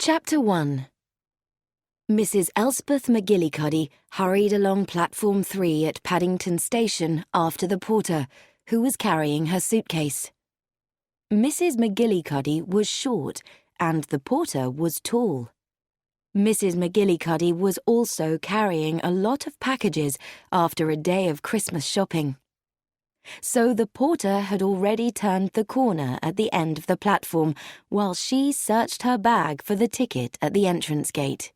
Chapter 1. Mrs. Elspeth McGillicuddy hurried along platform 3 at Paddington station after the porter, who was carrying her suitcase. Mrs. McGillicuddy was short and the porter was tall. Mrs. McGillicuddy was also carrying a lot of packages after a day of Christmas shopping. So the porter had already turned the corner at the end of the platform while she searched her bag for the ticket at the entrance gate.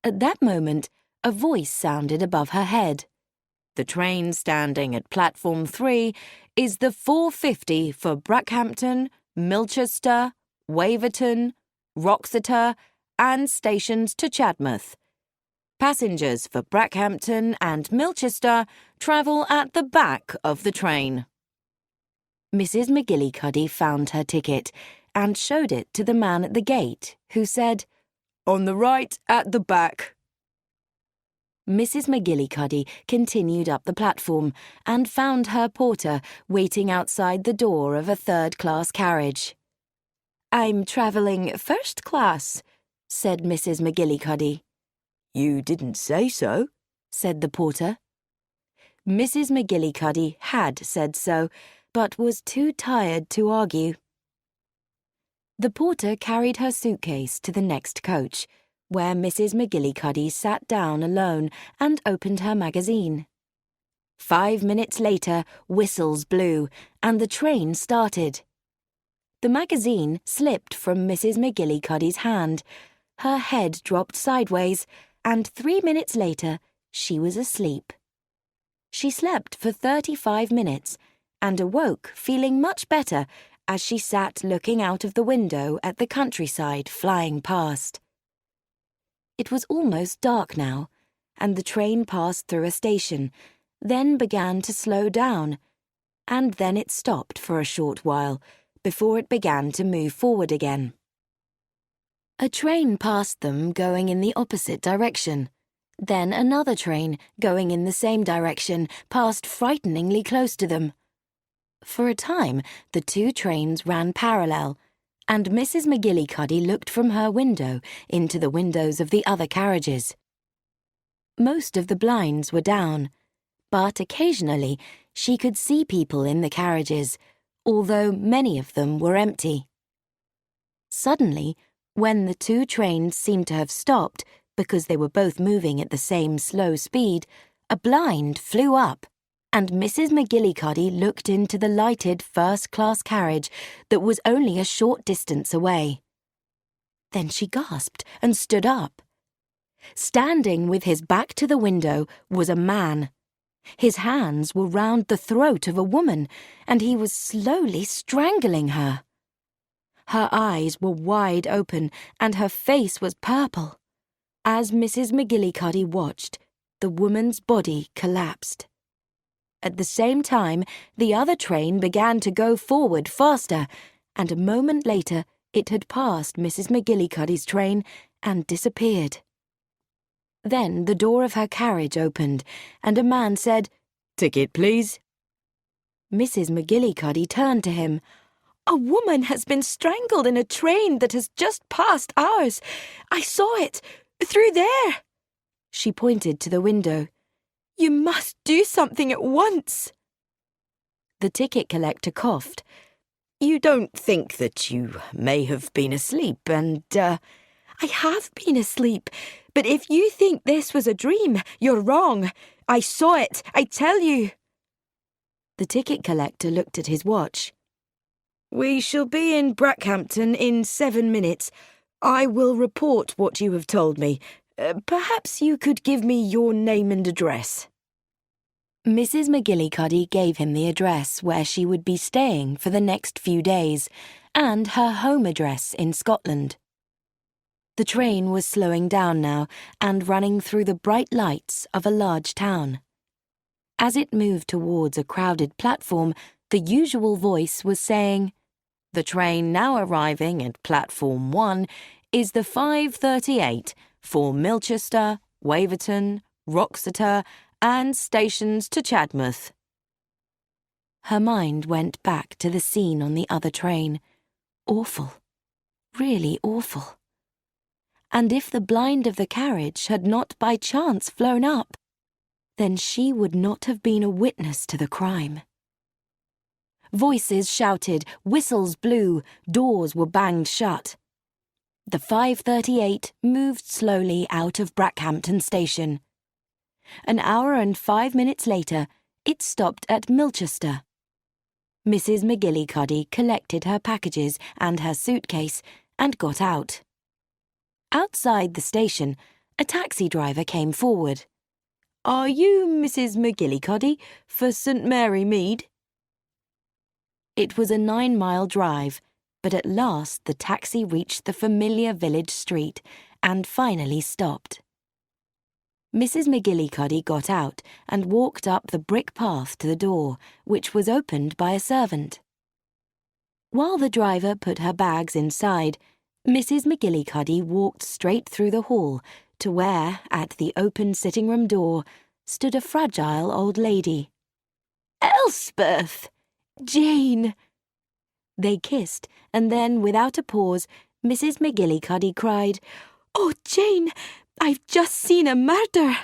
At that moment, a voice sounded above her head. "The train standing at platform 3 is the 4:50 for Brackhampton, Milchester, Waverton, Wroxeter and stations to Chadmouth. Passengers for Brackhampton and Milchester travel at the back of the train." Mrs. McGillicuddy found her ticket and showed it to the man at the gate, who said, "On the right at the back." Mrs. McGillicuddy continued up the platform and found her porter waiting outside the door of a third-class carriage. "I'm travelling first class," said Mrs. McGillicuddy. "You didn't say so," said the porter. Mrs. McGillicuddy had said so, but was too tired to argue. The porter carried her suitcase to the next coach, where Mrs. McGillicuddy sat down alone and opened her magazine. 5 minutes later, whistles blew, and the train started. The magazine slipped from Mrs. McGillicuddy's hand. Her head dropped sideways, and 3 minutes later, she was asleep. She slept for 35 minutes and awoke feeling much better as she sat looking out of the window at the countryside flying past. It was almost dark now, and the train passed through a station, then began to slow down, and then it stopped for a short while before it began to move forward again. A train passed them going in the opposite direction. Then another train, going in the same direction, passed frighteningly close to them. For a time, the two trains ran parallel, and Mrs. McGillicuddy looked from her window into the windows of the other carriages. Most of the blinds were down, but occasionally she could see people in the carriages, although many of them were empty. Suddenly, when the two trains seemed to have stopped because they were both moving at the same slow speed, a blind flew up, and Mrs. McGillicuddy looked into the lighted first-class carriage that was only a short distance away. Then she gasped and stood up. Standing with his back to the window was a man. His hands were round the throat of a woman, and he was slowly strangling her. Her eyes were wide open, and her face was purple. As Mrs. McGillicuddy watched, the woman's body collapsed. At the same time, the other train began to go forward faster, and a moment later it had passed Mrs. McGillicuddy's train and disappeared. Then the door of her carriage opened, and a man said, "Ticket, please." Mrs. McGillicuddy turned to him. "A woman has been strangled in a train that has just passed ours. I saw it, through there." She pointed to the window. "You must do something at once." The ticket collector coughed. "You don't think that you may have been asleep and, "I have been asleep, but if you think this was a dream, you're wrong. I saw it, I tell you." The ticket collector looked at his watch. "We shall be in Brackhampton in 7 minutes. I will report what you have told me. Perhaps you could give me your name and address." Mrs. McGillicuddy gave him the address where she would be staying for the next few days, and her home address in Scotland. The train was slowing down now and running through the bright lights of a large town. As it moved towards a crowded platform, the usual voice was saying, "The train now arriving at platform 1 is the 5:38 for Milchester, Waverton, Wroxeter and stations to Chadmouth." Her mind went back to the scene on the other train. Awful. Really awful. and if the blind of the carriage had not by chance flown up, then she would not have been a witness to the crime. Voices shouted, whistles blew, doors were banged shut. The 5:38 moved slowly out of Brackhampton station. An hour and 5 minutes later, it stopped at Milchester. Mrs. McGillicuddy collected her packages and her suitcase and got out. Outside the station, a taxi driver came forward. "Are you Mrs. McGillicuddy for St. Mary Mead?" It was a 9-mile drive, but at last the taxi reached the familiar village street and finally stopped. Mrs. McGillicuddy got out and walked up the brick path to the door, which was opened by a servant. While the driver put her bags inside, Mrs. McGillicuddy walked straight through the hall to where, at the open sitting-room door, stood a fragile old lady. "Elspeth! Jane!" They kissed, and then, without a pause, Mrs. McGillicuddy cried, "Oh, Jane, I've just seen a murder!"